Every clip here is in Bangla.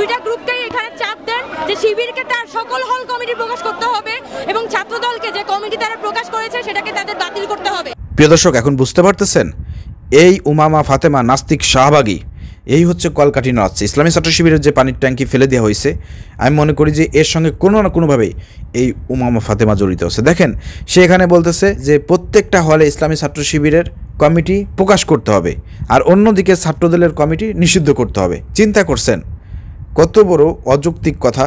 দুইটা গ্রুপকেই এখানে চাপ দেন যে শিবিরকে তার সকল হল কমিটি প্রকাশ করতে হবে এবং ছাত্রদলকে যে কমিটি তারা প্রকাশ করেছে সেটাকে তাদের বাতিল করতে হবে। প্রিয় দর্শক, এখন বুঝতে পারতেছেন এই উমামা ফাতেমা নাস্তিক শাহবাগী, এই হচ্ছে কলকাঠি নাড়াচ্ছে। ইসলামী ছাত্র শিবিরের যে পানির ট্যাঙ্কি ফেলে দেওয়া হয়েছে, আমি মনে করি যে এর সঙ্গে কোনো না কোনোভাবেই এই উমামা ফাতেমা জড়িত আছে। দেখেন, সে এখানে বলতেছে যে প্রত্যেকটা হলে ইসলামী ছাত্র শিবিরের কমিটি প্রকাশ করতে হবে, আর অন্যদিকে ছাত্রদলের কমিটি নিষিদ্ধ করতে হবে। চিন্তা করছেন কত বড় অযৌক্তিক কথা?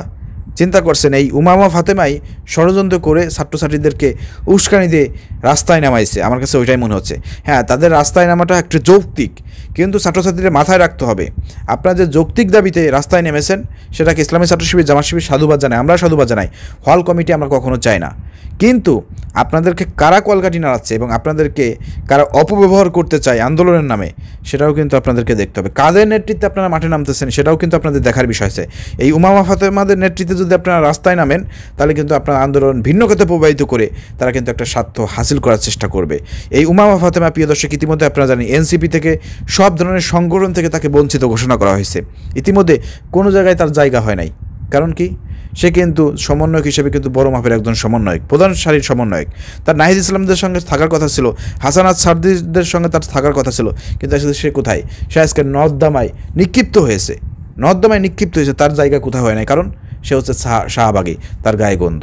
চিন্তা করছেন এই উমামা ফাতেমাই ষড়যন্ত্র করে ছাত্রছাত্রীদেরকে উস্কানি দিয়ে রাস্তায় নামাইছে। আমার কাছে ওইটাই মনে হচ্ছে। হ্যাঁ, তাদের রাস্তায় নামাটা একটু যৌক্তিক, কিন্তু ছাত্রছাত্রীদের মাথায় রাখতে হবে আপনারা যে যৌক্তিক দাবিতে রাস্তায় নেমেছেন সেটাকে ইসলামী ছাত্র শিবির, জামাত শিবির সাধুবাদ জানায়, আমরা সাধুবাদ জানাই, হল কমিটি আমরা কখনো চাই না। কিন্তু আপনাদেরকে কারা কলকাঠি নাড়াচ্ছে এবং আপনাদেরকে কারা অপব্যবহার করতে চায় আন্দোলনের নামে, সেটাও কিন্তু আপনাদেরকে দেখতে হবে। কাদের নেতৃত্বে আপনারা মাঠে নামতেছেন সেটাও কিন্তু আপনাদের দেখার বিষয় আছে। এই উমামা ফাতেমাদের নেতৃত্বে যদি আপনারা রাস্তায় নামেন, তাহলে কিন্তু আপনার আন্দোলন ভিন্ন খাতে প্রবাহিত করে তারা কিন্তু একটা স্বার্থ হাসিল করার চেষ্টা করবে। এই উমামা ফাতেমা, প্রিয় দর্শক, ইতিমধ্যে আপনারা জানেন এনসিপি থেকে সব ধরনের সংগঠন থেকে তাকে বঞ্চিত ঘোষণা করা হয়েছে। ইতিমধ্যে কোনো জায়গায় তার জায়গা হয় নাই। কারণ কি? সে কিন্তু সমন্বয়ক হিসেবে কিন্তু বড় মাপের একজন সমন্বয়ক, প্রধান সারির সমন্বয়ক। তার নাহিদ ইসলামদের সঙ্গে থাকার কথা ছিল, হাসানাত সার্দিদের সঙ্গে তার থাকার কথা ছিল, কিন্তু আসলে সে কোথায়? সে আজকে নর্দমায় নিক্ষিপ্ত হয়েছে। তার জায়গা কোথায় হয় নাই? কারণ সে হচ্ছে শাহবাগী, তার গায়ে গন্ধ।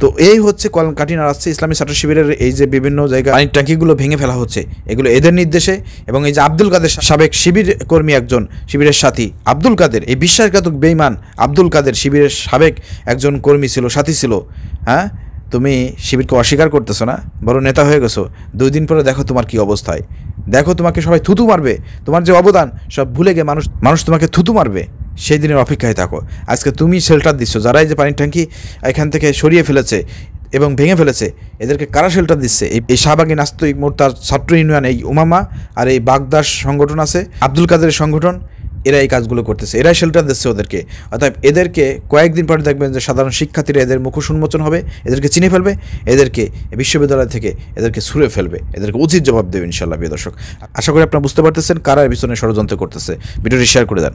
তো এই হচ্ছে কলকাঠি নাড়াচ্ছে ইসলামী ছাত্র শিবিরের এই যে বিভিন্ন জায়গায় পানির ট্যাঙ্কিগুলো ভেঙে ফেলা হচ্ছে, এগুলো এদের নির্দেশে। এবং এই যে আব্দুল কাদের, সাবেক শিবির কর্মী একজন, শিবিরের সাথী আব্দুল কাদের, এই বিশ্বাসঘাতক বেঈমান আব্দুল কাদের শিবিরের সাবেক একজন কর্মী ছিল, সাথী ছিল। হ্যাঁ, তুমি শিবিরকে অস্বীকার করতেছো না, বড় নেতা হয়ে গেছো। 2 দিন পরে দেখো তোমার কি অবস্থায়। দেখো, তোমাকে সবাই থুতু মারবে, তোমার যে অবদান সব ভুলে গিয়ে মানুষ তোমাকে থুতু মারবে। সেই দিনের অপেক্ষায় থাকো। আজকে তুমি শেল্টার দিচ্ছ। যারা এই যে পানির ট্যাঙ্কি এখান থেকে সরিয়ে ফেলেছে এবং ভেঙে ফেলেছে, এদেরকে কারা শেল্টার দিচ্ছে? এই শাহবাগী নাস্তিক মোর্চার ছাত্র ইউনিয়ন, এই উমামা আর এই বাগদাস সংগঠন আছে, আব্দুল কাদের সংগঠন, এরা এই কাজগুলো করতেছে, এরাই শেল্টার দিচ্ছে ওদেরকে। অর্থাৎ এদেরকে কয়েকদিন পরে দেখবেন যে সাধারণ শিক্ষার্থীরা এদের মুখোশ উন্মোচন হবে, এদেরকে চিনে ফেলবে, এদেরকে বিশ্ববিদ্যালয় থেকে এদেরকে ছুঁড়ে ফেলবে, এদেরকে উচিত জবাব দেবে ইনশাআল্লাহ। প্রিয় দর্শক, আশা করি আপনারা বুঝতে পারতেছেন কারা এর পিছনে ষড়যন্ত্র করতেছে। ভিডিওটি শেয়ার করে দেন।